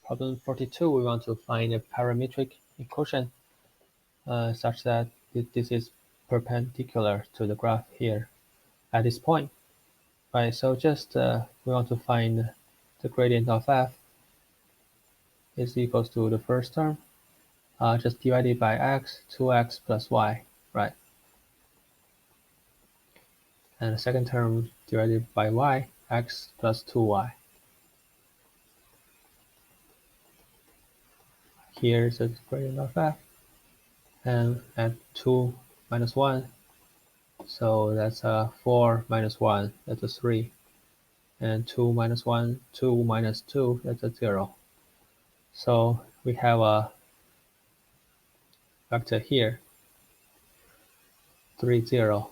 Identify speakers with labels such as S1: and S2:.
S1: Problem 42, we want to find a parametric equation such that this is perpendicular to the graph here at this point. Right, so just we want to find the gradient of f is equals to the first term, just divided by x, 2x plus y, right? And the second term divided by y, x plus 2y. Here's the gradient of f, and at 2 minus 1, so that's 4 minus 1, that's a 3. And 2 minus 1, 2 minus 2, that's a 0. So we have a vector here, 3, 0.